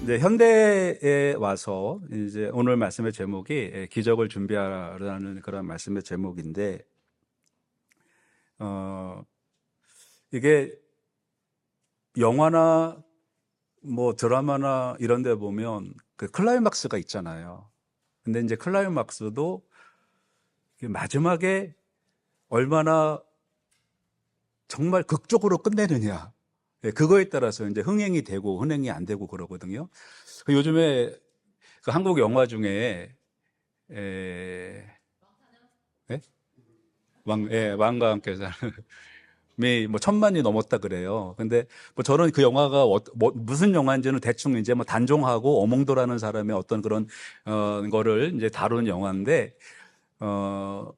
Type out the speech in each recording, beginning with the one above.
이제 현대에 와서 이제 오늘 말씀의 제목이 기적을 준비하라는 그런 말씀의 제목인데, 어, 이게 영화나 뭐 드라마나 이런 데 보면 그 클라이막스가 있잖아요. 근데 이제 클라이막스도 마지막에 얼마나 정말 극적으로 끝내느냐. 그거에 따라서 이제 흥행이 되고 흥행이 안 되고 그러거든요. 요즘에 그 한국 영화 중에 에, 예? 왕과 함께 사는 뭐 1,000만이 넘었다 그래요. 근데 뭐 저는 그 영화가 무슨 영화인지는 대충 이제 뭐 단종하고 어몽도라는 사람의 어떤 그런 거를 이제 다루는 영화인데, 어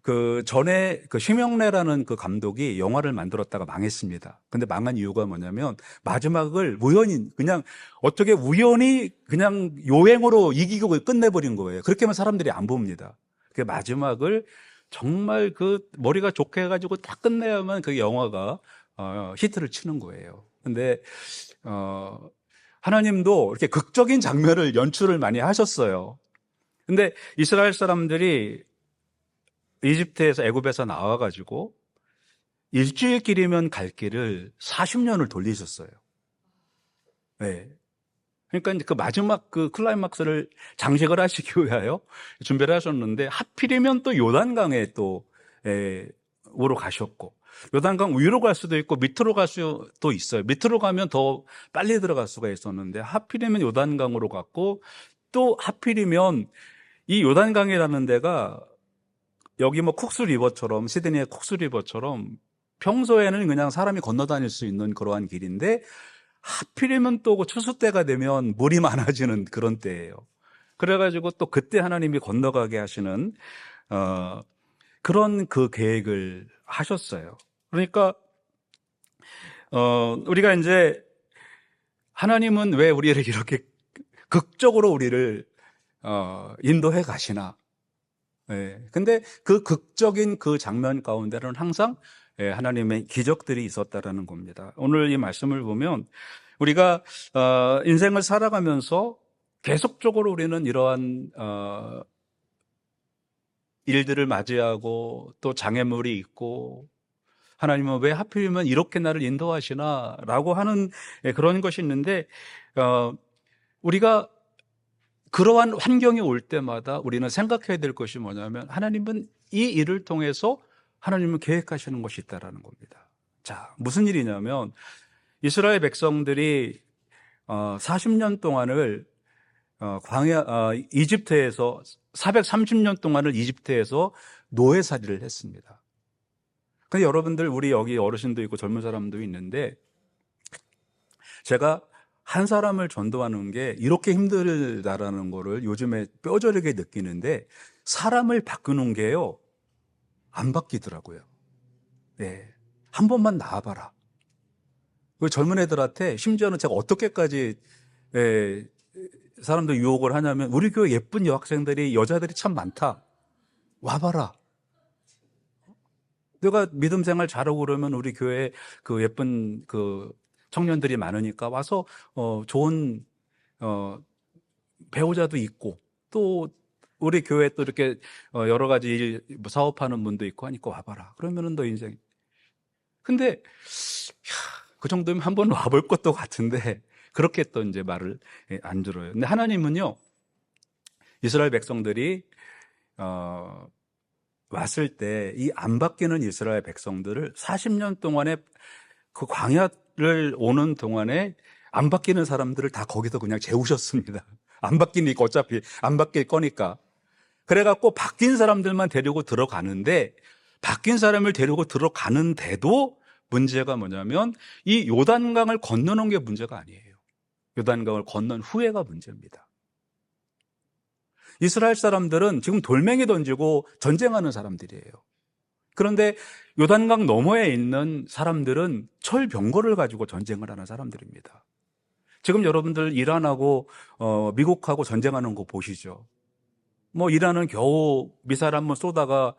그 전에 그 심영래라는 그 감독이 영화를 만들었다가 망했습니다. 근데 망한 이유가 뭐냐면 마지막을 우연히 그냥 어떻게 우연히 그냥 요행으로 이기고 끝내버린 거예요. 그렇게 하면 사람들이 안 봅니다. 그 마지막을 정말 그 머리가 좋게 해가지고 딱 끝내야만 그 영화가 히트를 치는 거예요. 근데 하나님도 이렇게 극적인 장면을 연출을 많이 하셨어요. 근데 이스라엘 사람들이 이집트에서 애굽에서 나와가지고 일주일 길이면 갈 길을 40년을 돌리셨어요. 네. 그러니까 이제 그 마지막 그 클라이막스를 장식을 하시기 위하여 준비를 하셨는데, 하필이면 또 요단강에 또 오러 가셨고, 요단강 위로 갈 수도 있고 밑으로 갈 수도 있어요. 밑으로 가면 더 빨리 들어갈 수가 있었는데 하필이면 요단강으로 갔고, 또 하필이면 이 요단강이라는 데가 여기 뭐 쿡스 리버처럼, 시드니의 쿡스 리버처럼 평소에는 그냥 사람이 건너 다닐 수 있는 그러한 길인데 하필이면 또 그 추수 때가 되면 물이 많아지는 그런 때예요. 그래가지고 또 그때 하나님이 건너가게 하시는 그런 그 계획을 하셨어요. 그러니까 우리가 이제 하나님은 왜 우리를 이렇게 극적으로 우리를 인도해 가시나? 예. 근데 그 극적인 그 장면 가운데는 항상 하나님의 기적들이 있었다라는 겁니다. 오늘 이 말씀을 보면 우리가 인생을 살아가면서 계속적으로 우리는 이러한 일들을 맞이하고 또 장애물이 있고, 하나님은 왜 하필이면 이렇게 나를 인도하시나 라고 하는 그런 것이 있는데, 우리가 그러한 환경이 올 때마다 우리는 생각해야 될 것이 뭐냐면 하나님은 이 일을 통해서 하나님은 계획하시는 것이 있다라는 겁니다. 자, 무슨 일이냐면 이스라엘 백성들이 40년 동안을 이집트에서 430년 동안을 이집트에서 노예살이를 했습니다. 근데 여러분들, 우리 여기 어르신도 있고 젊은 사람도 있는데, 제가 한 사람을 전도하는 게 이렇게 힘들다라는 거를 요즘에 뼈저리게 느끼는데, 사람을 바꾸는 게요, 안 바뀌더라고요. 네. 한 번만 나와봐라. 그 젊은 애들한테 심지어는 제가 어떻게까지 사람들 유혹을 하냐면, 우리 교회 예쁜 여학생들이, 여자들이 참 많다. 와봐라. 내가 믿음 생활 잘하고 그러면 우리 교회에 그 예쁜 그 청년들이 많으니까 와서 좋은 배우자도 있고, 또 우리 교회 또 이렇게 여러 가지 일 사업하는 분도 있고 하니까 와봐라. 그러면은 너 인생. 근데 그 정도면 한번 와볼 것도 같은데 그렇게 또 이제 말을 안 들어요. 근데 하나님은요, 이스라엘 백성들이 왔을 때 이 안 바뀌는 이스라엘 백성들을 40년 동안에 그 광야를 오는 동안에 안 바뀌는 사람들을 다 거기서 그냥 재우셨습니다. 안 바뀌니까, 어차피 안 바뀔 거니까. 그래갖고 바뀐 사람들만 데리고 들어가는데, 바뀐 사람을 데리고 들어가는데도 문제가 뭐냐면 이 요단강을 건너는 게 문제가 아니에요. 요단강을 건넌 후회가 문제입니다. 이스라엘 사람들은 지금 돌멩이 던지고 전쟁하는 사람들이에요. 그런데 요단강 너머에 있는 사람들은 철병거를 가지고 전쟁을 하는 사람들입니다. 지금 여러분들 이란하고 미국하고 전쟁하는 거 보시죠. 뭐 이란은 겨우 미사일 한번 쏘다가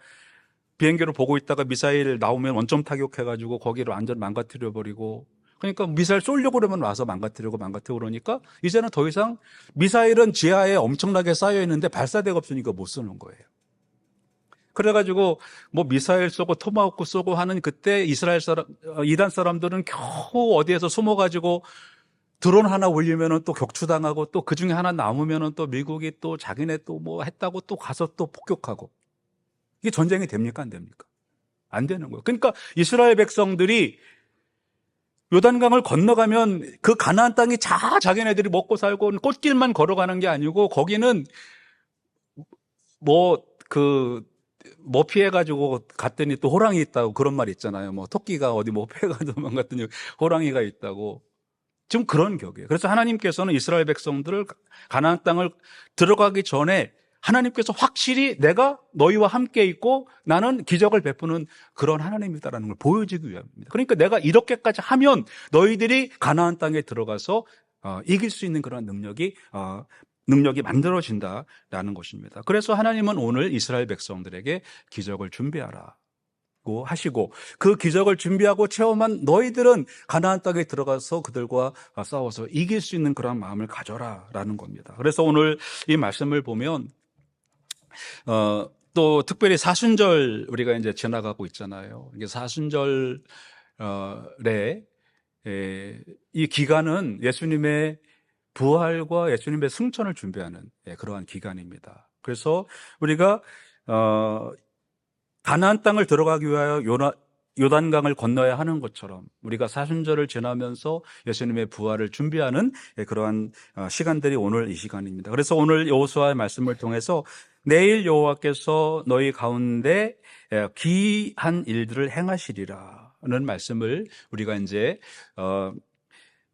비행기로 보고 있다가 미사일 나오면 원점 타격해가지고 거기를 완전 망가뜨려 버리고, 그러니까 미사일 쏘려고 그러면 와서 망가뜨리고 그러니까 이제는 더 이상 미사일은 지하에 엄청나게 쌓여 있는데 발사대가 없으니까 못 쏘는 거예요. 그래가지고 뭐 미사일 쏘고 토마호크 쏘고 하는 그때 이란 사람들은 겨우 어디에서 숨어가지고 드론 하나 올리면은 또 격추당하고 또 그 중에 하나 남으면은 또 미국이 또 자기네 또 뭐 했다고 또 가서 또 폭격하고. 이게 전쟁이 됩니까? 안 됩니까? 안 되는 거예요. 그러니까 이스라엘 백성들이 요단강을 건너가면 그 가나안 땅이 자기네들이 먹고 살고 꽃길만 걸어가는 게 아니고 거기는 뭐 피해가지고 갔더니 또 호랑이 있다고 그런 말 있잖아요. 뭐 토끼가 어디 뭐 피해가지고 도망갔더니 호랑이가 있다고. 지금 그런 격이에요. 그래서 하나님께서는 이스라엘 백성들을 가나안 땅을 들어가기 전에 하나님께서 확실히 내가 너희와 함께 있고 나는 기적을 베푸는 그런 하나님이다라는 걸 보여주기 위함입니다. 그러니까 내가 이렇게까지 하면 너희들이 가나안 땅에 들어가서 이길 수 있는 그런 능력이 만들어진다라는 것입니다. 그래서 하나님은 오늘 이스라엘 백성들에게 기적을 준비하라 하시고 그 기적을 준비하고 체험한 너희들은 가나안 땅에 들어가서 그들과 싸워서 이길 수 있는 그런 마음을 가져라라는 겁니다. 그래서 오늘 이 말씀을 보면 또 특별히 사순절 우리가 이제 지나가고 있잖아요. 이게 사순절에 이 기간은 예수님의 부활과 예수님의 승천을 준비하는 그러한 기간입니다. 그래서 우리가 가나안 땅을 들어가기 위하여 요단강을 건너야 하는 것처럼 우리가 사순절을 지나면서 예수님의 부활을 준비하는 그러한 시간들이 오늘 이 시간입니다. 그래서 오늘 여호수아의 말씀을 통해서 내일 여호와께서 너희 가운데 기이한 일들을 행하시리라는 말씀을 우리가 이제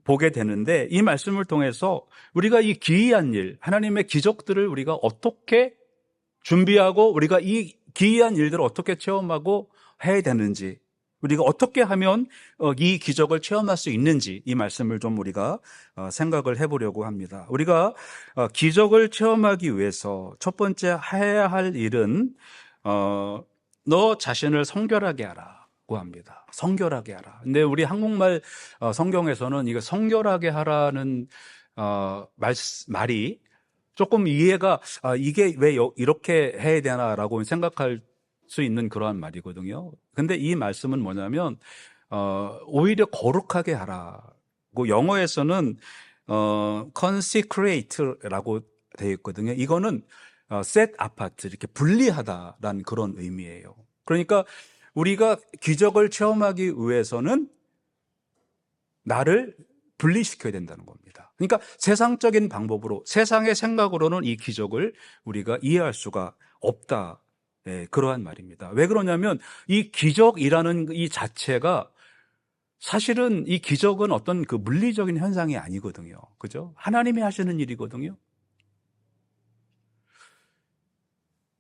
보게 되는데 이 말씀을 통해서 우리가 이 기이한 일, 하나님의 기적들을 우리가 어떻게 준비하고 우리가 이 기이한 일들을 어떻게 체험하고 해야 되는지 우리가 어떻게 하면 이 기적을 체험할 수 있는지 이 말씀을 좀 우리가 생각을 해보려고 합니다. 우리가 기적을 체험하기 위해서 첫 번째 해야 할 일은 너 자신을 성결하게 하라고 합니다. 성결하게 하라. 근데 우리 한국말 성경에서는 이거 성결하게 하라는 말이 조금 이해가 이게 왜 이렇게 해야 되나라고 생각할 수 있는 그러한 말이거든요. 근데 이 말씀은 뭐냐면 오히려 거룩하게 하라고 영어에서는 consecrate라고 되어 있거든요. 이거는 set apart 이렇게 분리하다라는 그런 의미예요. 그러니까 우리가 기적을 체험하기 위해서는 나를 분리시켜야 된다는 겁니다. 그러니까 세상적인 방법으로 세상의 생각으로는 이 기적을 우리가 이해할 수가 없다. 그러한 말입니다. 왜 그러냐면 이 기적이라는 이 자체가 사실은 이 기적은 어떤 그 물리적인 현상이 아니거든요. 그죠? 하나님이 하시는 일이거든요.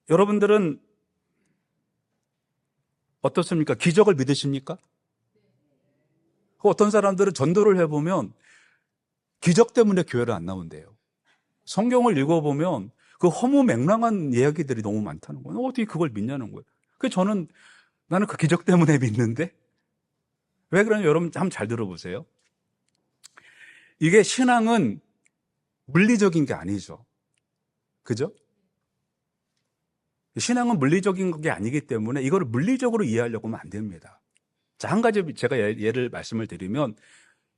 여러분들은 어떻습니까? 기적을 믿으십니까? 어떤 사람들은 전도를 해보면 기적 때문에 교회를 안 나온대요. 성경을 읽어보면 그 허무맹랑한 이야기들이 너무 많다는 거예요. 어떻게 그걸 믿냐는 거예요. 그래서 나는 그 기적 때문에 믿는데? 왜 그러냐, 여러분 한번 잘 들어보세요. 이게 신앙은 물리적인 게 아니죠. 그죠? 신앙은 물리적인 게 아니기 때문에 이거를 물리적으로 이해하려고 하면 안 됩니다. 자, 한 가지 제가 예를 말씀을 드리면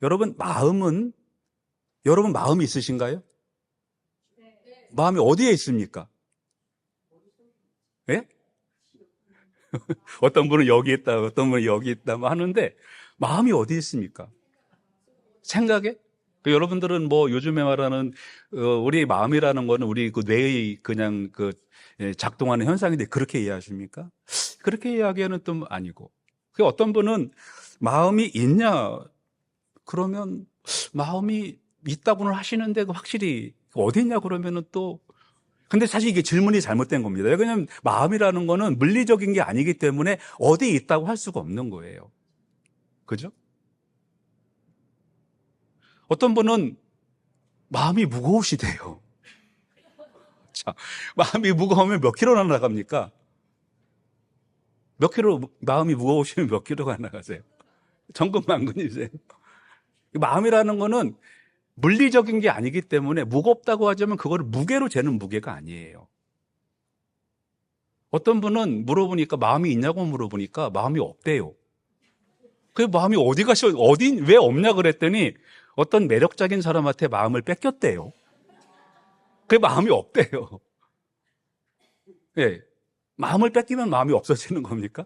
여러분 마음이 있으신가요? 마음이 어디에 있습니까? 예? 어떤 분은 여기 있다, 어떤 분은 여기 있다 하는데 마음이 어디 있습니까? 생각에? 여러분들은 뭐 요즘에 말하는 우리 마음이라는 거는 우리 그 뇌의 그냥 작동하는 현상인데 그렇게 이해하십니까? 그렇게 이야기하는 또 아니고. 어떤 분은 마음이 있냐? 그러면 마음이 있다고는 하시는데 확실히 어디 있냐 그러면은 또 근데 사실 이게 질문이 잘못된 겁니다. 왜냐하면 마음이라는 거는 물리적인 게 아니기 때문에 어디에 있다고 할 수가 없는 거예요. 그죠? 어떤 분은 마음이 무거우시대요. 자, 마음이 무거우면 몇 킬로나 나갑니까? 마음이 무거우시면 몇 킬로가 나가세요? 정근만근이세요? 마음이라는 거는 물리적인 게 아니기 때문에 무겁다고 하자면 그거를 무게로 재는 무게가 아니에요. 어떤 분은 물어보니까 마음이 있냐고 물어보니까 마음이 없대요. 그 마음이 어디 가셔, 왜 없냐 그랬더니 어떤 매력적인 사람한테 마음을 뺏겼대요. 그 마음이 없대요. 예. 마음을 뺏기면 마음이 없어지는 겁니까?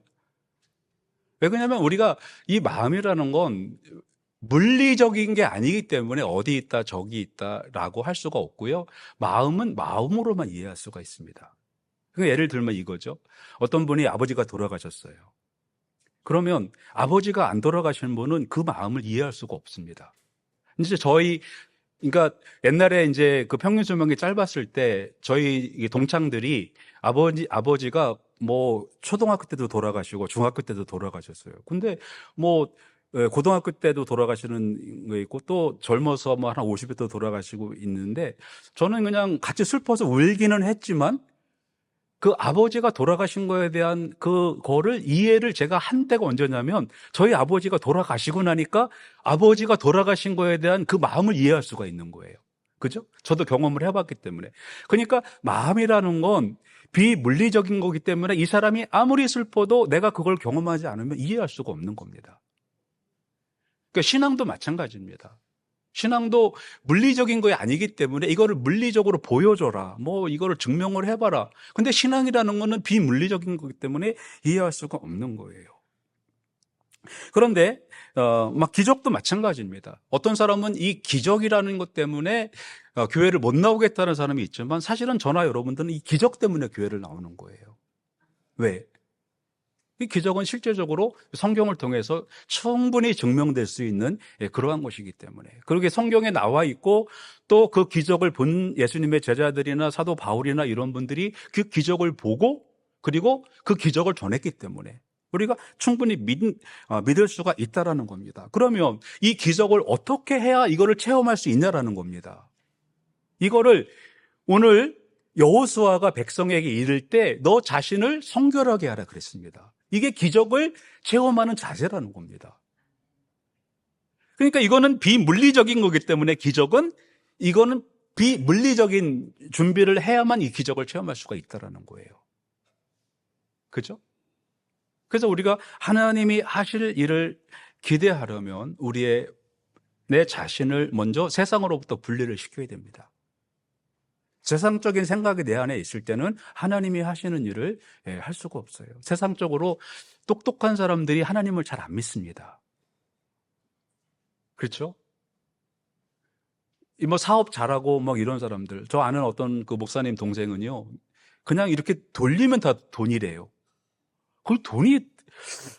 왜 그러냐면 우리가 이 마음이라는 건 물리적인 게 아니기 때문에 어디 있다 저기 있다라고 할 수가 없고요. 마음은 마음으로만 이해할 수가 있습니다. 그러니까 예를 들면 이거죠. 어떤 분이 아버지가 돌아가셨어요. 그러면 아버지가 안 돌아가신 분은 그 마음을 이해할 수가 없습니다. 이제 그러니까 옛날에 이제 그 평균 수명이 짧았을 때 저희 동창들이 아버지가 뭐 초등학교 때도 돌아가시고 중학교 때도 돌아가셨어요. 근데 뭐 고등학교 때도 돌아가시는 거 있고 또 젊어서 뭐 한 50대 도 돌아가시고 있는데 저는 그냥 같이 슬퍼서 울기는 했지만 그 아버지가 돌아가신 거에 대한 그거를 이해를 제가 한 때가 언제냐면 저희 아버지가 돌아가시고 나니까 아버지가 돌아가신 거에 대한 그 마음을 이해할 수가 있는 거예요. 그죠? 저도 경험을 해봤기 때문에. 그러니까 마음이라는 건 비물리적인 거기 때문에 이 사람이 아무리 슬퍼도 내가 그걸 경험하지 않으면 이해할 수가 없는 겁니다. 그러니까 신앙도 마찬가지입니다. 신앙도 물리적인 거 아니기 때문에 이거를 물리적으로 보여줘라. 뭐 이거를 증명을 해봐라. 근데 신앙이라는 거는 비물리적인 거기 때문에 이해할 수가 없는 거예요. 그런데 막 기적도 마찬가지입니다. 어떤 사람은 이 기적이라는 것 때문에 교회를 못 나오겠다는 사람이 있지만 사실은 저나 여러분들은 이 기적 때문에 교회를 나오는 거예요. 왜? 이 기적은 실제적으로 성경을 통해서 충분히 증명될 수 있는 그러한 것이기 때문에. 그렇게 성경에 나와 있고 또 그 기적을 본 예수님의 제자들이나 사도 바울이나 이런 분들이 그 기적을 보고 그리고 그 기적을 전했기 때문에 우리가 충분히 믿을 수가 있다라는 겁니다. 그러면 이 기적을 어떻게 해야 이거를 체험할 수 있냐라는 겁니다. 이거를 오늘 여호수아가 백성에게 이를 때 너 자신을 성결하게 하라 그랬습니다. 이게 기적을 체험하는 자세라는 겁니다. 그러니까 이거는 비물리적인 거기 때문에 이거는 비물리적인 준비를 해야만 이 기적을 체험할 수가 있다는 거예요. 그죠? 그래서 우리가 하나님이 하실 일을 기대하려면 내 자신을 먼저 세상으로부터 분리를 시켜야 됩니다. 세상적인 생각이 내 안에 있을 때는 하나님이 하시는 일을 할 수가 없어요. 세상적으로 똑똑한 사람들이 하나님을 잘 안 믿습니다. 그렇죠? 뭐 사업 잘하고 막 이런 사람들, 저 아는 어떤 그 목사님 동생은요, 그냥 이렇게 돌리면 다 돈이래요. 그 돈이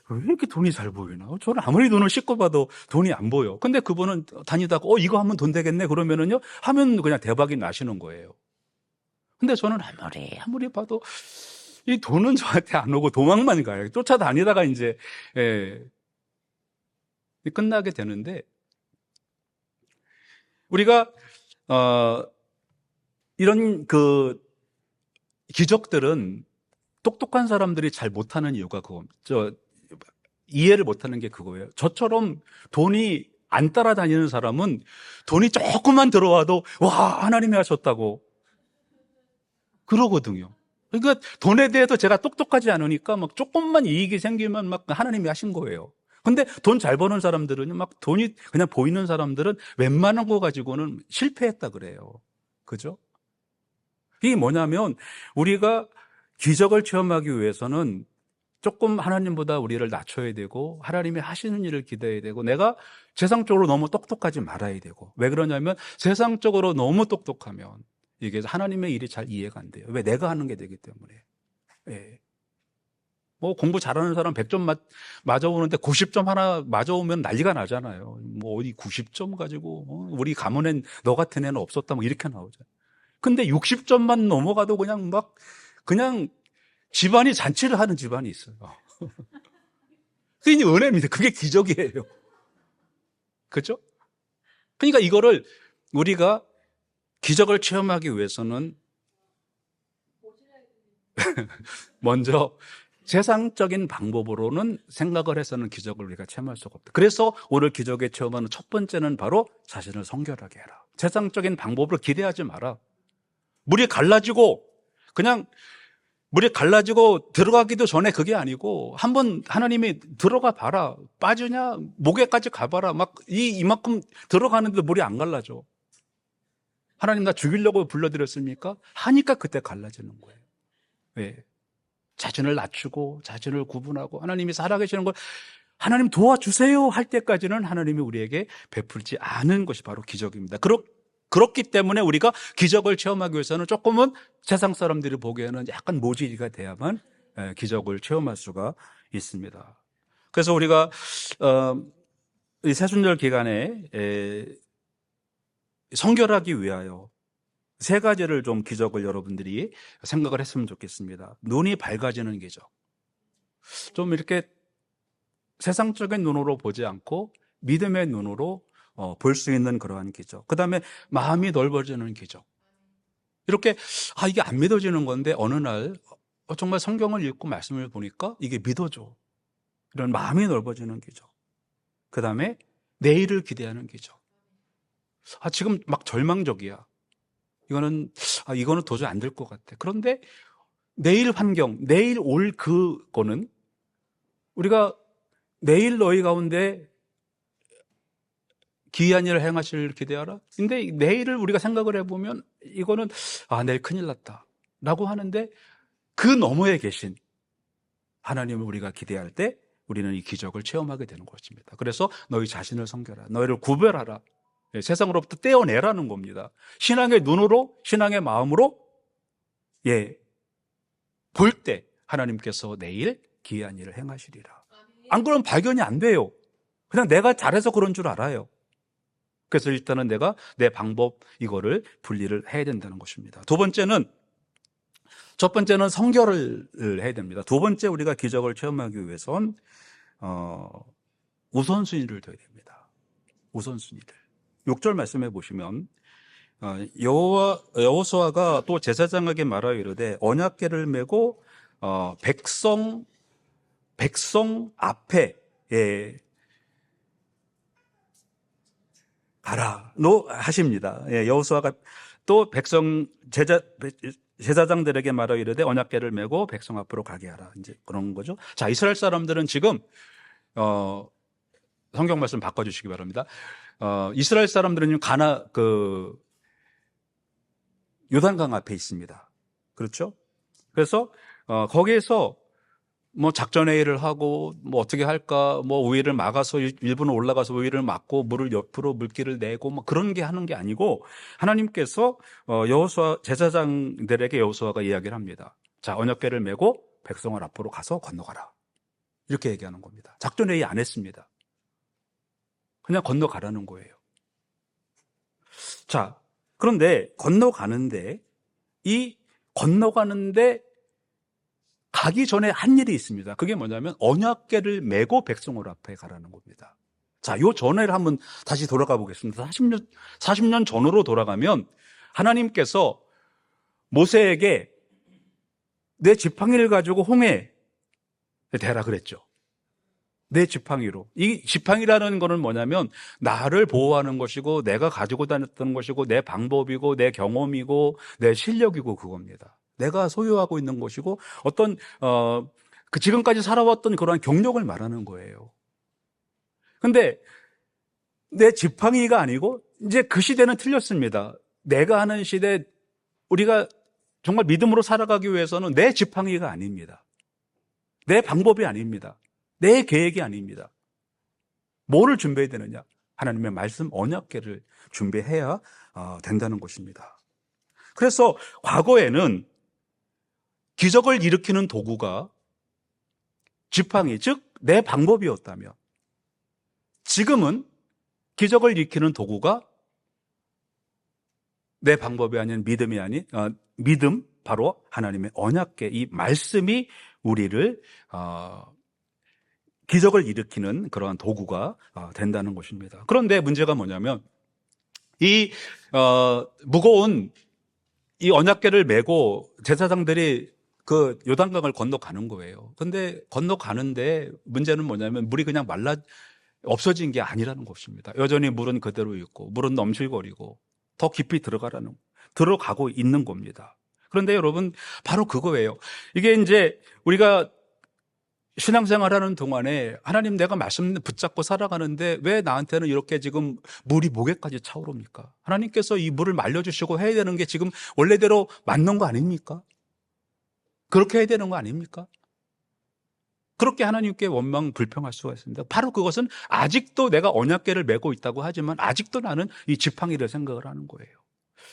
왜 이렇게 돈이 잘 보이나? 저는 아무리 돈을 씻고 봐도 돈이 안 보여. 근데 그분은 다니다가 이거 하면 돈 되겠네 그러면은요 하면 그냥 대박이 나시는 거예요. 근데 저는 아무리 봐도 이 돈은 저한테 안 오고 도망만 가요. 쫓아다니다가 이제 끝나게 되는데 우리가 이런 그 기적들은 똑똑한 사람들이 잘 못하는 이유가 이해를 못하는 게 그거예요. 저처럼 돈이 안 따라다니는 사람은 돈이 조금만 들어와도 와 하나님이 하셨다고 그러거든요. 그러니까 돈에 대해서 제가 똑똑하지 않으니까 막 조금만 이익이 생기면 막 하나님이 하신 거예요. 근데 돈 잘 버는 사람들은 막 돈이 그냥 보이는 사람들은 웬만한 거 가지고는 실패했다 그래요. 그죠? 이게 뭐냐면 우리가 기적을 체험하기 위해서는 조금 하나님보다 우리를 낮춰야 되고 하나님이 하시는 일을 기대해야 되고 내가 세상적으로 너무 똑똑하지 말아야 되고 왜 그러냐면 세상적으로 너무 똑똑하면 이게 하나님의 일이 잘 이해가 안 돼요. 왜? 내가 하는 게 되기 때문에. 예. 뭐 공부 잘하는 사람 100점 맞아오는데 90점 하나 맞아오면 난리가 나잖아요. 뭐 어디 90점 가지고 우리 가문엔 너 같은 애는 없었다 뭐 이렇게 나오잖아요. 근데 60점만 넘어가도 그냥 집안이 잔치를 하는 집안이 있어요. 그게 은혜입니다. 그게 기적이에요. 그죠? 그러니까 이거를 우리가 기적을 체험하기 위해서는 먼저 세상적인 방법으로는 생각을 해서는 기적을 우리가 체험할 수가 없다. 그래서 오늘 기적의 체험하는 첫 번째는 바로 자신을 성결하게 해라. 세상적인 방법으로 기대하지 마라. 물이 갈라지고 그냥 물이 갈라지고 들어가기도 전에 그게 아니고 한번 하나님이 들어가 봐라. 빠지냐? 목에까지 가봐라. 막 이만큼 들어가는데 물이 안 갈라져. 하나님 나 죽이려고 불러드렸습니까? 하니까 그때 갈라지는 거예요. 왜? 자신을 낮추고 자신을 구분하고 하나님이 살아계시는 걸 하나님 도와주세요 할 때까지는 하나님이 우리에게 베풀지 않은 것이 바로 기적입니다. 그렇기 때문에 우리가 기적을 체험하기 위해서는 조금은 세상 사람들이 보기에는 약간 모질이가 돼야만 기적을 체험할 수가 있습니다. 그래서 우리가 이 새순절 기간에 성결하기 위하여 세 가지를 좀 기적을 여러분들이 생각을 했으면 좋겠습니다. 눈이 밝아지는 기적. 좀 이렇게 세상적인 눈으로 보지 않고 믿음의 눈으로 볼 수 있는 그러한 기적. 그 다음에 마음이 넓어지는 기적. 이렇게 이게 안 믿어지는 건데 어느 날 정말 성경을 읽고 말씀을 보니까 이게 믿어져. 이런 마음이 넓어지는 기적. 그 다음에 내일을 기대하는 기적. 지금 막 절망적이야. 이거는 도저히 안 될 것 같아. 그런데 내일 환경, 내일 올 그거는 우리가 내일 너희 가운데 기이한 일을 행하실 기대하라. 근데 내일을 우리가 생각을 해보면 이거는 내일 큰일 났다 라고 하는데 그 너머에 계신 하나님을 우리가 기대할 때 우리는 이 기적을 체험하게 되는 것입니다. 그래서 너희 자신을 섬겨라. 너희를 구별하라. 세상으로부터 떼어내라는 겁니다. 신앙의 눈으로, 신앙의 마음으로 볼 때 하나님께서 내일 기이한 일을 행하시리라. 안 그러면 발견이 안 돼요. 그냥 내가 잘해서 그런 줄 알아요. 그래서 일단은 내가 내 방법 이거를 분리를 해야 된다는 것입니다. 첫 번째는 성결을 해야 됩니다. 두 번째 우리가 기적을 체험하기 위해선 우선순위를 둬야 됩니다. 우선순위를. 6절 말씀해 보시면 여호수아가 또 제사장에게 말하여 이르되 언약궤를 메고 백성 앞에 가라 하십니다. 여호수아가 또 제사장들에게 말하여 이르되 언약궤를 메고 백성 앞으로 가게 하라. 이제 그런 거죠. 자, 이스라엘 사람들은 지금 성경 말씀 바꿔주시기 바랍니다. 이스라엘 사람들은 요단강 앞에 있습니다. 그렇죠? 그래서 거기에서 뭐 작전회의를 하고 뭐 어떻게 할까, 뭐 우위를 막아서 일부는 올라가서 우위를 막고 물을 옆으로 물길을 내고 뭐 그런 게 하는 게 아니고 하나님께서 제사장들에게 여호수아가 이야기를 합니다. 자, 언약궤를 메고 백성을 앞으로 가서 건너가라. 이렇게 얘기하는 겁니다. 작전회의 안 했습니다. 그냥 건너가라는 거예요. 자, 그런데 건너가는데 가기 전에 한 일이 있습니다. 그게 뭐냐면 언약궤를 메고 백성을 앞에 가라는 겁니다. 자, 요 전에를 한번 다시 돌아가 보겠습니다. 40년 전으로 돌아가면 하나님께서 모세에게 내 지팡이를 가지고 홍해에 대라 그랬죠. 내 지팡이로. 이 지팡이라는 거는 뭐냐면 나를 보호하는 것이고 내가 가지고 다녔던 것이고 내 방법이고 내 경험이고 내 실력이고 그겁니다. 내가 소유하고 있는 것이고 어떤 지금까지 살아왔던 그러한 경력을 말하는 거예요. 근데 내 지팡이가 아니고 이제 그 시대는 틀렸습니다. 내가 하는 시대, 우리가 정말 믿음으로 살아가기 위해서는 내 지팡이가 아닙니다. 내 방법이 아닙니다. 내 계획이 아닙니다. 뭐를 준비해야 되느냐? 하나님의 말씀 언약궤를 준비해야 된다는 것입니다. 그래서 과거에는 기적을 일으키는 도구가 지팡이, 즉 내 방법이었다면 지금은 기적을 일으키는 도구가 내 방법이 아닌 믿음, 바로 하나님의 언약궤, 이 말씀이 우리를 기적을 일으키는 그러한 도구가 된다는 것입니다. 그런데 문제가 뭐냐면 이 무거운 이 언약궤를 메고 제사장들이 그 요단강을 건너가는 거예요. 근데 건너가는데 문제는 뭐냐면 물이 그냥 말라 없어진 게 아니라는 것입니다. 여전히 물은 그대로 있고 물은 넘실거리고 더 깊이 들어가고 있는 겁니다. 그런데 여러분 바로 그거예요. 이게 이제 우리가 신앙생활하는 동안에 하나님 내가 말씀 붙잡고 살아가는데 왜 나한테는 이렇게 지금 물이 목에까지 차오릅니까? 하나님께서 이 물을 말려주시고 해야 되는 게 지금 원래대로 맞는 거 아닙니까? 그렇게 해야 되는 거 아닙니까? 그렇게 하나님께 원망 불평할 수가 있습니다. 바로 그것은 아직도 내가 언약궤를 메고 있다고 하지만 아직도 나는 이 지팡이를 생각을 하는 거예요.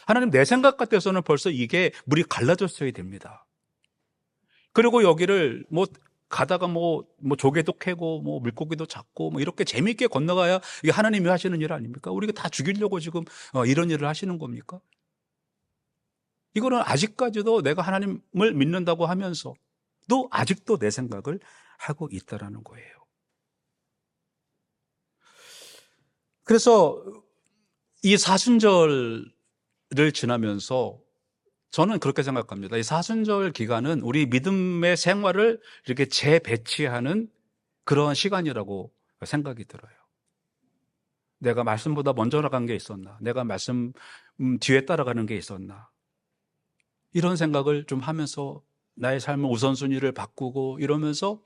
하나님 내 생각 같아서는 벌써 이게 물이 갈라졌어야 됩니다. 그리고 여기를 가다가 조개도 캐고 물고기도 잡고 이렇게 재미있게 건너가야 이게 하나님이 하시는 일 아닙니까? 우리가 다 죽이려고 지금 이런 일을 하시는 겁니까? 이거는 아직까지도 내가 하나님을 믿는다고 하면서도 아직도 내 생각을 하고 있다라는 거예요. 그래서 이 사순절을 지나면서 저는 그렇게 생각합니다. 이 사순절 기간은 우리 믿음의 생활을 이렇게 재배치하는 그러한 시간이라고 생각이 들어요. 내가 말씀보다 먼저 나간 게 있었나? 내가 말씀 뒤에 따라가는 게 있었나? 이런 생각을 좀 하면서 나의 삶의 우선순위를 바꾸고 이러면서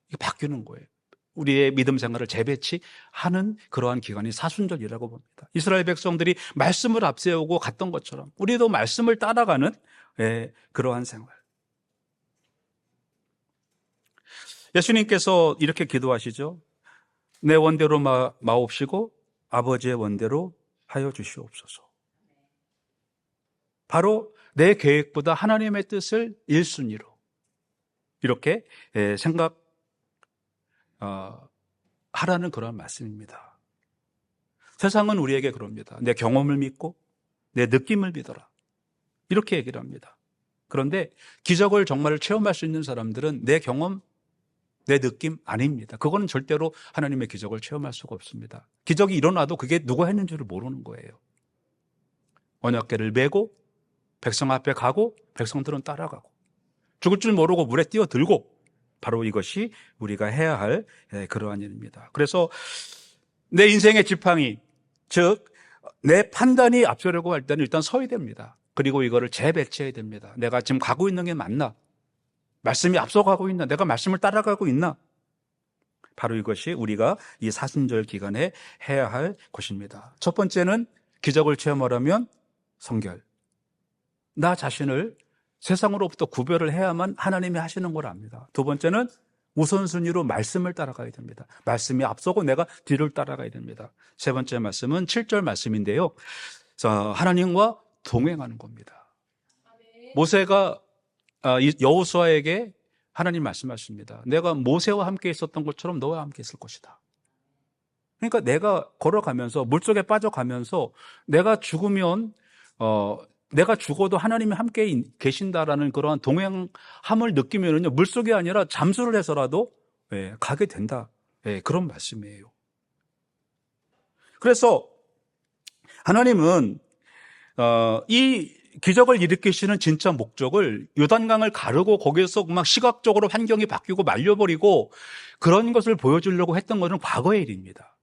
이게 바뀌는 거예요. 우리의 믿음 생활을 재배치하는 그러한 기간이 사순절이라고 봅니다. 이스라엘 백성들이 말씀을 앞세우고 갔던 것처럼 우리도 말씀을 따라가는 그러한 생활. 예수님께서 이렇게 기도하시죠. 내 원대로 마옵시고 아버지의 원대로 하여 주시옵소서. 바로 내 계획보다 하나님의 뜻을 1순위로 이렇게 하라는 그런 말씀입니다. 세상은 우리에게 그럽니다. 내 경험을 믿고 내 느낌을 믿어라. 이렇게 얘기를 합니다. 그런데 기적을 정말 체험할 수 있는 사람들은 내 경험, 내 느낌 아닙니다. 그거는 절대로 하나님의 기적을 체험할 수가 없습니다. 기적이 일어나도 그게 누가 했는지를 모르는 거예요. 언약궤를 메고 백성 앞에 가고 백성들은 따라가고 죽을 줄 모르고 물에 뛰어들고 바로 이것이 우리가 해야 할 그러한 일입니다. 그래서 내 인생의 지팡이, 즉 내 판단이 앞서려고 할 때는 일단 서야 됩니다. 그리고 이거를 재배치해야 됩니다. 내가 지금 가고 있는 게 맞나? 말씀이 앞서가고 있나? 내가 말씀을 따라가고 있나? 바로 이것이 우리가 이 사순절 기간에 해야 할 것입니다. 첫 번째는 기적을 체험하려면 성결. 나 자신을 세상으로부터 구별을 해야만 하나님이 하시는 걸 압니다. 두 번째는 우선순위로 말씀을 따라가야 됩니다. 말씀이 앞서고 내가 뒤를 따라가야 됩니다. 세 번째 말씀은 7절 말씀인데요. 하나님과 동행하는 겁니다. 모세가 여호수아에게 하나님 말씀하십니다. 내가 모세와 함께 있었던 것처럼 너와 함께 있을 것이다. 그러니까 내가 걸어가면서 물속에 빠져가면서 내가 죽으면 내가 죽어도 하나님이 함께 계신다라는 그러한 동행함을 느끼면은요, 물속이 아니라 잠수를 해서라도 가게 된다. 그런 말씀이에요. 그래서 하나님은 이 기적을 일으키시는 진짜 목적을 요단강을 가르고 거기에서 막 시각적으로 환경이 바뀌고 말려버리고 그런 것을 보여주려고 했던 것은 과거의 일입니다.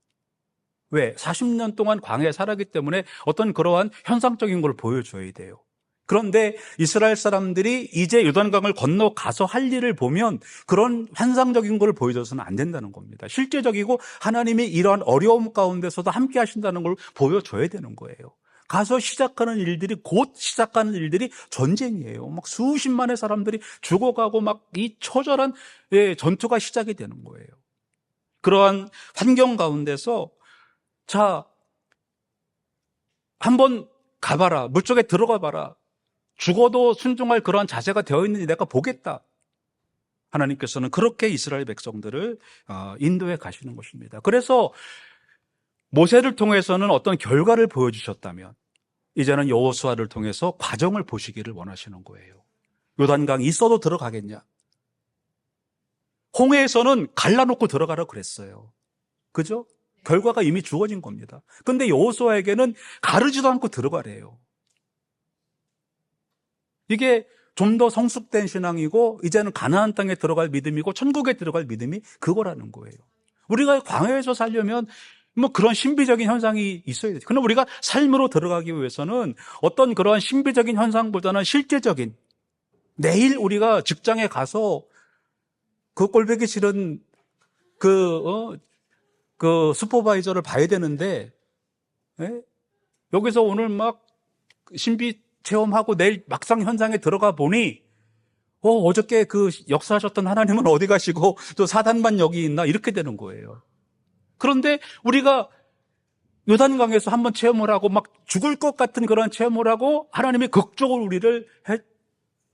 왜? 40년 동안 광야에 살았기 때문에 어떤 그러한 현상적인 걸 보여줘야 돼요. 그런데 이스라엘 사람들이 이제 요단강을 건너가서 할 일을 보면 그런 환상적인 걸 보여줘서는 안 된다는 겁니다. 실제적이고 하나님이 이러한 어려움 가운데서도 함께 하신다는 걸 보여줘야 되는 거예요. 가서 시작하는 일들이 곧 시작하는 일들이 전쟁이에요. 막 수십만의 사람들이 죽어가고 막 이 처절한 전투가 시작이 되는 거예요. 그러한 환경 가운데서 자, 한번 가봐라. 물속에 들어가 봐라. 죽어도 순종할 그러한 자세가 되어 있는지 내가 보겠다. 하나님께서는 그렇게 이스라엘 백성들을 인도해 가시는 것입니다. 그래서 모세를 통해서는 어떤 결과를 보여주셨다면 이제는 여호수아를 통해서 과정을 보시기를 원하시는 거예요. 요단강이 있어도 들어가겠냐? 홍해에서는 갈라놓고 들어가라고 그랬어요. 그죠? 결과가 이미 주어진 겁니다. 그런데 여호수아에게는 가르지도 않고 들어가래요. 이게 좀 더 성숙된 신앙이고 이제는 가나안 땅에 들어갈 믿음이고 천국에 들어갈 믿음이 그거라는 거예요. 우리가 광야에서 살려면 뭐 그런 신비적인 현상이 있어야 돼요. 그러나 우리가 삶으로 들어가기 위해서는 어떤 그러한 신비적인 현상보다는 실제적인, 내일 우리가 직장에 가서 그 꼴보기 싫은 그 슈퍼바이저를 봐야 되는데, 예? 여기서 오늘 막 신비 체험하고 내일 막상 현장에 들어가 보니 어저께 그 역사하셨던 하나님은 어디 가시고 또 사단만 여기 있나 이렇게 되는 거예요. 그런데 우리가 요단강에서 한번 체험을 하고 막 죽을 것 같은 그런 체험을 하고 하나님이 극적으로 우리를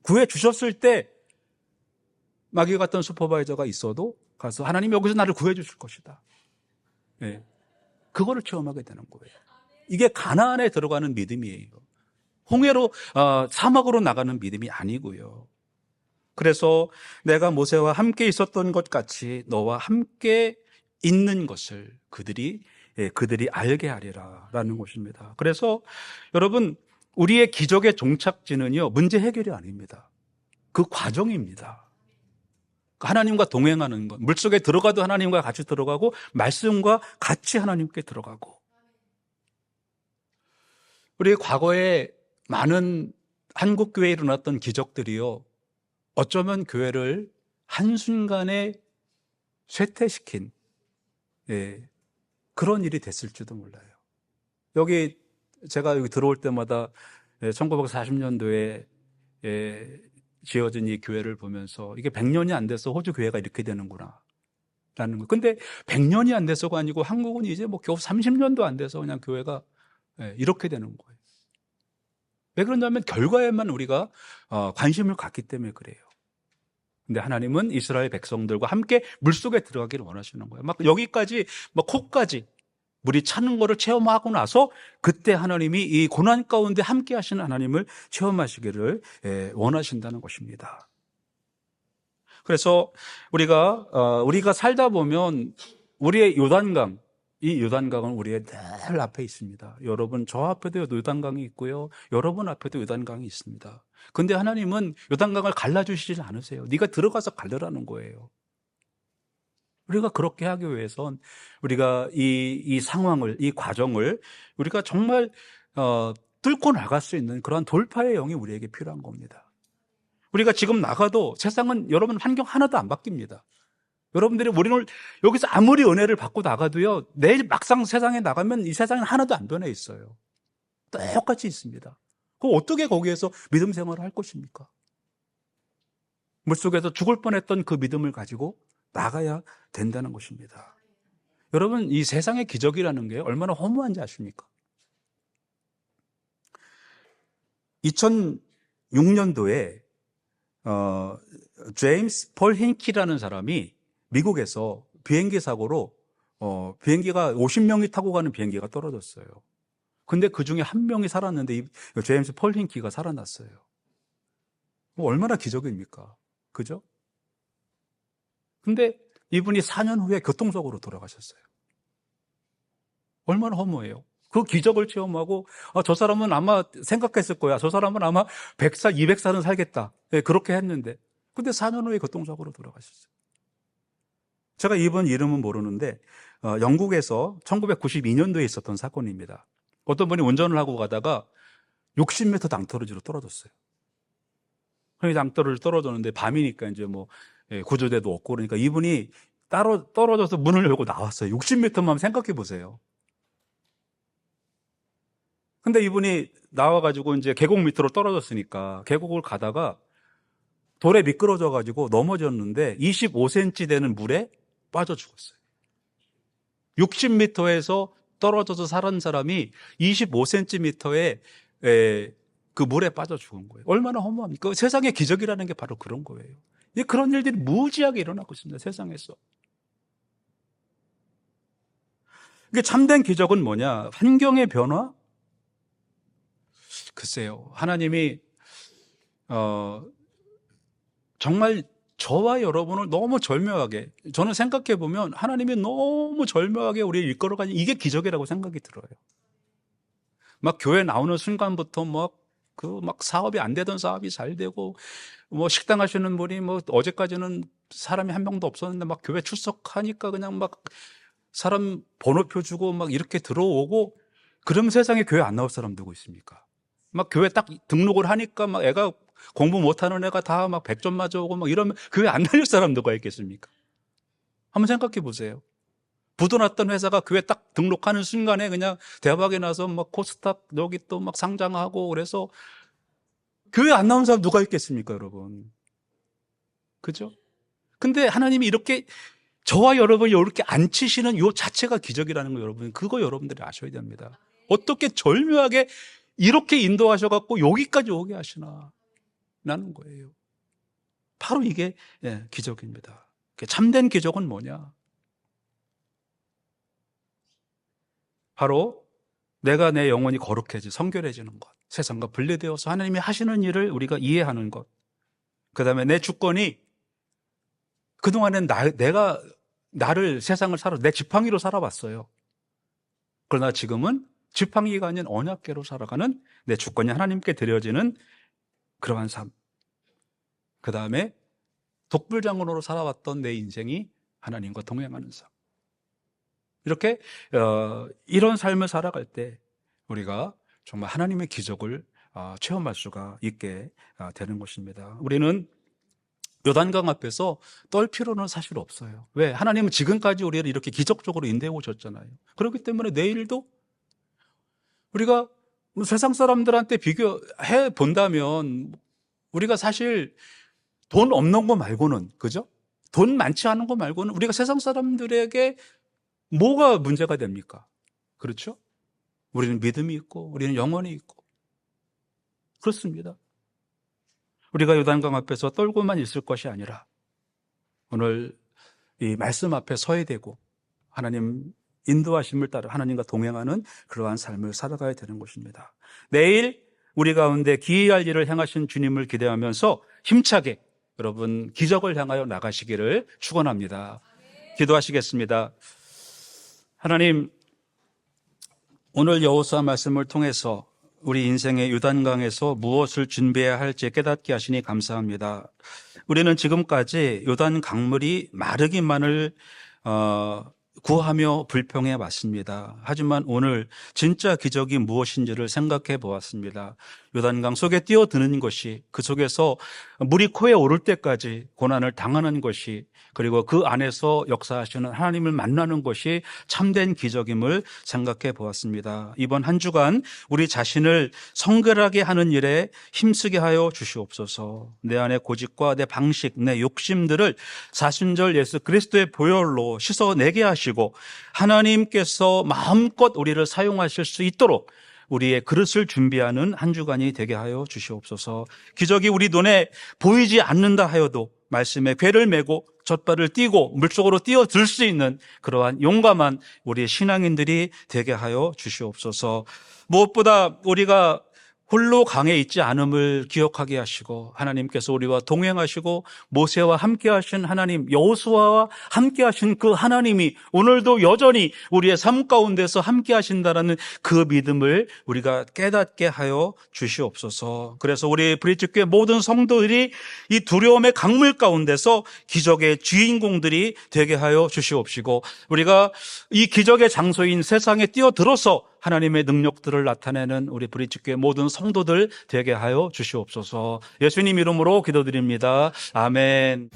구해 주셨을 때 마귀 같은 슈퍼바이저가 있어도 가서 하나님 여기서 나를 구해 주실 것이다. 네. 그거를 체험하게 되는 거예요. 이게 가나안에 들어가는 믿음이에요. 홍해로 사막으로 나가는 믿음이 아니고요. 그래서 내가 모세와 함께 있었던 것 같이 너와 함께 있는 것을 그들이 알게 하리라라는 것입니다. 그래서 여러분, 우리의 기적의 종착지는요, 문제 해결이 아닙니다. 그 과정입니다. 하나님과 동행하는 것, 물속에 들어가도 하나님과 같이 들어가고 말씀과 같이 하나님께 들어가고. 우리 과거에 많은 한국 교회에 일어났던 기적들이요, 어쩌면 교회를 한순간에 쇠퇴시킨 그런 일이 됐을지도 몰라요. 제가 여기 들어올 때마다 1940년도에 지어진 이 교회를 보면서 이게 100년이 안 돼서 호주 교회가 이렇게 되는구나 라는 거. 근데 100년이 안 돼서가 아니고 한국은 이제 뭐 겨우 30년도 안 돼서 그냥 교회가 이렇게 되는 거예요. 왜 그러냐면 결과에만 우리가 관심을 갖기 때문에 그래요. 근데 하나님은 이스라엘 백성들과 함께 물속에 들어가기를 원하시는 거예요. 막 여기까지, 막 코까지 물이 차는 거를 체험하고 나서 그때 하나님이 이 고난 가운데 함께 하시는 하나님을 체험하시기를 원하신다는 것입니다. 그래서 우리가 살다 보면 우리의 요단강, 이 요단강은 우리의 늘 앞에 있습니다. 여러분, 저 앞에도 요단강이 있고요. 여러분 앞에도 요단강이 있습니다. 근데 하나님은 요단강을 갈라주시지 않으세요. 네가 들어가서 갈르라는 거예요. 우리가 그렇게 하기 위해선 우리가 이 상황을, 이 과정을 우리가 정말 뚫고 나갈 수 있는 그런 돌파의 영이 우리에게 필요한 겁니다. 우리가 지금 나가도 세상은 여러분 환경 하나도 안 바뀝니다. 여러분들이 우리는 여기서 아무리 은혜를 받고 나가도요, 내일 막상 세상에 나가면 이 세상은 하나도 안 변해 있어요. 똑같이 있습니다. 그럼 어떻게 거기에서 믿음 생활을 할 것입니까? 물속에서 죽을 뻔했던 그 믿음을 가지고 나가야 된다는 것입니다. 여러분, 이 세상의 기적이라는 게 얼마나 허무한지 아십니까? 2006년도에 제임스 폴 힌키라는 사람이 미국에서 비행기 사고로 비행기가 50명이 타고 가는 비행기가 떨어졌어요. 근데 그 중에 한 명이 살았는데 제임스 폴 힌키가 살아났어요. 얼마나 기적입니까? 그죠? 근데 이분이 4년 후에 교통사고로 돌아가셨어요. 얼마나 허무해요. 그 기적을 체험하고 저 사람은 아마 생각했을 거야. 저 사람은 아마 100살, 200살은 살겠다. 그렇게 했는데 근데 4년 후에 교통사고로 돌아가셨어요. 제가 이분 이름은 모르는데 영국에서 1992년도에 있었던 사건입니다. 어떤 분이 운전을 하고 가다가 60m 낭떠러지로 떨어졌어요. 낭떠러지로 떨어졌는데 밤이니까 이제 뭐 구조대도 없고 그러니까 이분이 따로 떨어져서 문을 열고 나왔어요. 60m만 생각해 보세요. 근데 이분이 나와가지고 이제 계곡 밑으로 떨어졌으니까 계곡을 가다가 돌에 미끄러져가지고 넘어졌는데 25cm 되는 물에 빠져 죽었어요. 60m에서 떨어져서 살은 사람이 25cm의 그 물에 빠져 죽은 거예요. 얼마나 허무합니까? 세상의 기적이라는 게 바로 그런 거예요. 그런 일들이 무지하게 일어나고 있습니다. 세상에서. 이게 참된 기적은 뭐냐? 환경의 변화? 글쎄요. 하나님이 정말 저와 여러분을 너무 절묘하게, 저는 생각해 보면 하나님이 너무 절묘하게 우리를 이끌어가니 이게 기적이라고 생각이 들어요. 막 교회 나오는 순간부터 막 그 막 사업이 안 되던 사업이 잘 되고, 뭐 식당 하시는 분이 뭐 어제까지는 사람이 한 명도 없었는데 막 교회 출석하니까 그냥 막 사람 번호표 주고 막 이렇게 들어오고, 그럼 세상에 교회 안 나올 사람 누구 있습니까? 막 교회 딱 등록을 하니까 막 애가 공부 못하는 애가 다 막 100점 맞아오고 막 이러면 교회 안 다닐 사람 누가 있겠습니까? 한번 생각해 보세요. 부도 났던 회사가 교회 딱 등록하는 순간에 그냥 대박이 나서 막 코스닥 여기 또 막 상장하고, 그래서 교회 안 나온 사람 누가 있겠습니까, 여러분? 그죠? 근데 하나님이 이렇게 저와 여러분이 이렇게 앉히시는 요 자체가 기적이라는 거, 여러분, 그거 여러분들이 아셔야 됩니다. 어떻게 절묘하게 이렇게 인도하셔갖고 여기까지 오게 하시나 라는 거예요. 바로 이게 기적입니다. 참된 기적은 뭐냐? 바로 내가 내 영혼이 거룩해지 성결해지는 것, 세상과 분리되어서 하나님이 하시는 일을 우리가 이해하는 것, 그 다음에 내 주권이, 그동안엔 내가 나를 세상을 내 지팡이로 살아왔어요. 그러나 지금은 지팡이가 아닌 언약궤로 살아가는, 내 주권이 하나님께 드려지는 그러한 삶, 그 다음에 독불장군으로 살아왔던 내 인생이 하나님과 동행하는 삶, 이렇게 이런 삶을 살아갈 때 우리가 정말 하나님의 기적을 체험할 수가 있게 되는 것입니다. 우리는 요단강 앞에서 떨 필요는 사실 없어요. 왜? 하나님은 지금까지 우리를 이렇게 기적적으로 인도해 오셨잖아요. 그렇기 때문에 내일도 우리가 세상 사람들한테 비교해 본다면, 우리가 사실 돈 없는 거 말고는, 그죠? 돈 많지 않은 거 말고는 우리가 세상 사람들에게 뭐가 문제가 됩니까? 그렇죠? 우리는 믿음이 있고, 우리는 영혼이 있고, 그렇습니다. 우리가 요단강 앞에서 떨고만 있을 것이 아니라 오늘 이 말씀 앞에 서야 되고, 하나님 인도하심을 따라 하나님과 동행하는 그러한 삶을 살아가야 되는 것입니다. 내일 우리 가운데 기이할 일을 행하신 주님을 기대하면서 힘차게 여러분 기적을 향하여 나가시기를 축원합니다. 기도하시겠습니다. 하나님, 오늘 여호수아 말씀을 통해서 우리 인생의 요단강에서 무엇을 준비해야 할지 깨닫게 하시니 감사합니다. 우리는 지금까지 요단 강물이 마르기만을 구하며 불평해 왔습니다. 하지만 오늘 진짜 기적이 무엇인지를 생각해 보았습니다. 요단강 속에 뛰어드는 것이, 그 속에서 물이 코에 오를 때까지 고난을 당하는 것이, 그리고 그 안에서 역사하시는 하나님을 만나는 것이 참된 기적임을 생각해 보았습니다. 이번 한 주간 우리 자신을 성결하게 하는 일에 힘쓰게 하여 주시옵소서. 내 안의 고집과 내 방식, 내 욕심들을 사순절 예수 그리스도의 보혈로 씻어내게 하시고, 하나님께서 마음껏 우리를 사용하실 수 있도록 우리의 그릇을 준비하는 한 주간이 되게 하여 주시옵소서. 기적이 우리 눈에 보이지 않는다 하여도 말씀에 궤를 메고 젖발을 띄고 물속으로 뛰어들 수 있는 그러한 용감한 우리 신앙인들이 되게 하여 주시옵소서. 무엇보다 우리가 홀로 강에 있지 않음을 기억하게 하시고, 하나님께서 우리와 동행하시고 모세와 함께 하신 하나님, 여호수아와 함께 하신 그 하나님이 오늘도 여전히 우리의 삶 가운데서 함께 하신다라는 그 믿음을 우리가 깨닫게 하여 주시옵소서. 그래서 우리 브릿지교회 모든 성도들이 이 두려움의 강물 가운데서 기적의 주인공들이 되게 하여 주시옵시고, 우리가 이 기적의 장소인 세상에 뛰어들어서 하나님의 능력들을 나타내는 우리 브릿지교회 모든 성도들 되게 하여 주시옵소서. 예수님 이름으로 기도드립니다. 아멘.